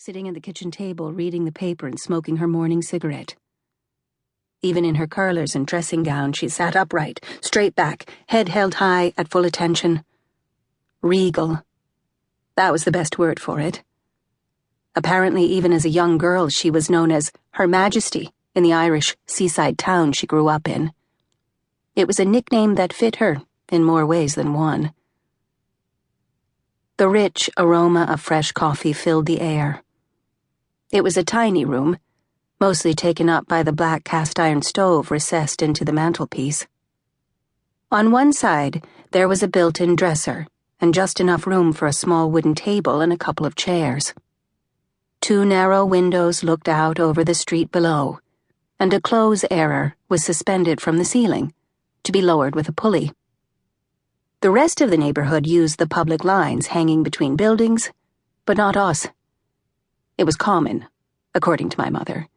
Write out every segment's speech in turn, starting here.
sitting at the kitchen table reading the paper and smoking her morning cigarette. Even in her curlers and dressing gown, she sat upright, straight back, head held high at full attention. Regal. That was the best word for it. Apparently, even as a young girl, she was known as Her Majesty in the Irish seaside town she grew up in. It was a nickname that fit her in more ways than one. The rich aroma of fresh coffee filled the air. It was a tiny room, mostly taken up by the black cast-iron stove recessed into the mantelpiece. On one side, there was a built-in dresser and just enough room for a small wooden table and a couple of chairs. Two narrow windows looked out over the street below, and a clothes airer was suspended from the ceiling, to be lowered with a pulley. The rest of the neighborhood used the public lines hanging between buildings, but not us. It was common, according to my mother,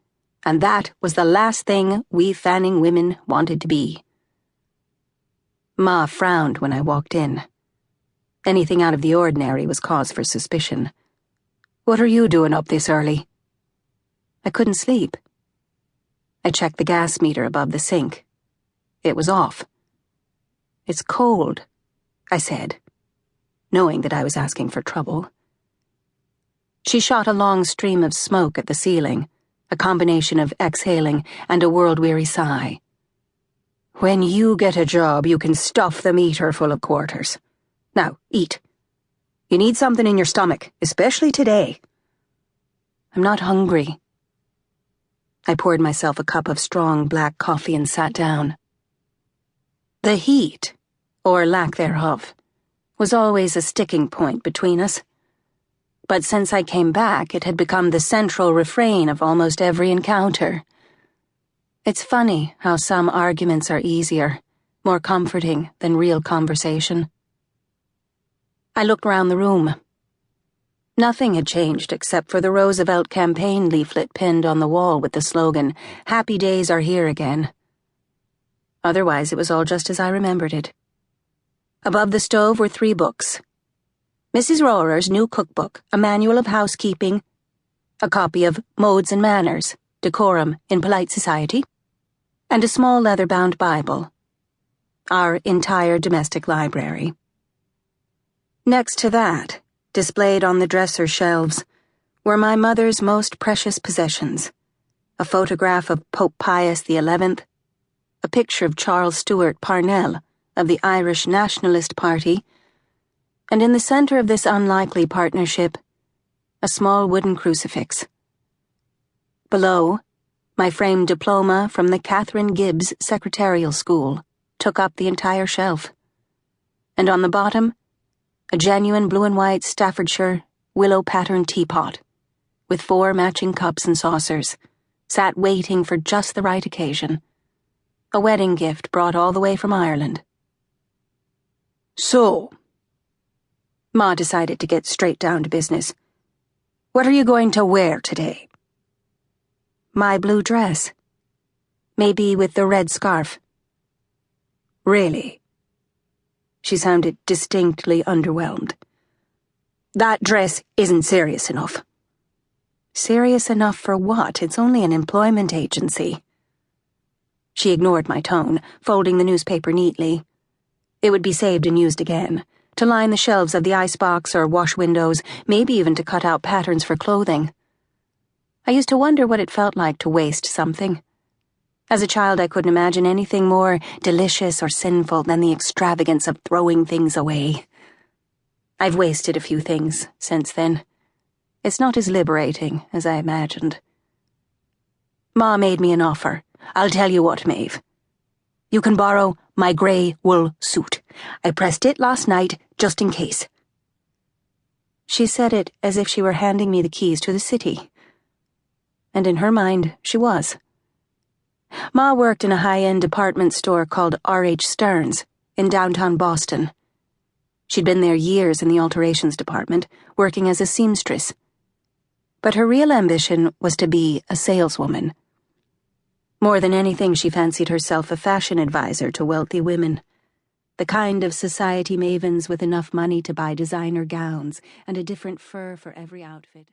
and that was the last thing we Fanning women wanted to be. Ma frowned when I walked in. Anything out of the ordinary was cause for suspicion. "What are you doing up this early?" I couldn't sleep. I checked the gas meter above the sink. It was off. "It's cold," I said, knowing that I was asking for trouble. She shot a long stream of smoke at the ceiling, a combination of exhaling and a world-weary sigh. "When you get a job, you can stuff the meter full of quarters. Now, eat. You need something in your stomach, especially today." "I'm not hungry." I poured myself a cup of strong black coffee and sat down. The heat, or lack thereof, was always a sticking point between us. But since I came back, it had become the central refrain of almost every encounter. It's funny how some arguments are easier, more comforting than real conversation. I looked round the room. Nothing had changed except for the Roosevelt campaign leaflet pinned on the wall with the slogan, "Happy days are here again." Otherwise, it was all just as I remembered it. Above the stove were 3 books. Mrs. Rohrer's new cookbook, a manual of housekeeping, a copy of Modes and Manners, Decorum in Polite Society, and a small leather-bound Bible. Our entire domestic library. Next to that, displayed on the dresser shelves, were my mother's most precious possessions: a photograph of Pope Pius XI, a picture of Charles Stuart Parnell of the Irish Nationalist Party, and in the center of this unlikely partnership, a small wooden crucifix. Below, my framed diploma from the Catherine Gibbs Secretarial School took up the entire shelf. And on the bottom, a genuine blue and white Staffordshire willow-patterned teapot, with 4 matching cups and saucers, sat waiting for just the right occasion. A wedding gift brought all the way from Ireland. "So," Ma decided to get straight down to business, "what are you going to wear today?" "My blue dress. Maybe with the red scarf." "Really?" She sounded distinctly underwhelmed. "That dress isn't serious enough." "Serious enough for what? It's only an employment agency." She ignored my tone, folding the newspaper neatly. It would be saved and used again, to line the shelves of the icebox or wash windows, maybe even to cut out patterns for clothing. I used to wonder what it felt like to waste something. As a child, I couldn't imagine anything more delicious or sinful than the extravagance of throwing things away. I've wasted a few things since then. It's not as liberating as I imagined. Ma made me an offer. "I'll tell you what, Maeve. You can borrow my grey wool suit. I pressed it last night, just in case." She said it as if she were handing me the keys to the city. And in her mind, she was. Ma worked in a high-end department store called R.H. Stearns in downtown Boston. She'd been there years in the alterations department, working as a seamstress. But her real ambition was to be a saleswoman. More than anything, she fancied herself a fashion advisor to wealthy women. The kind of society mavens with enough money to buy designer gowns and a different fur for every outfit.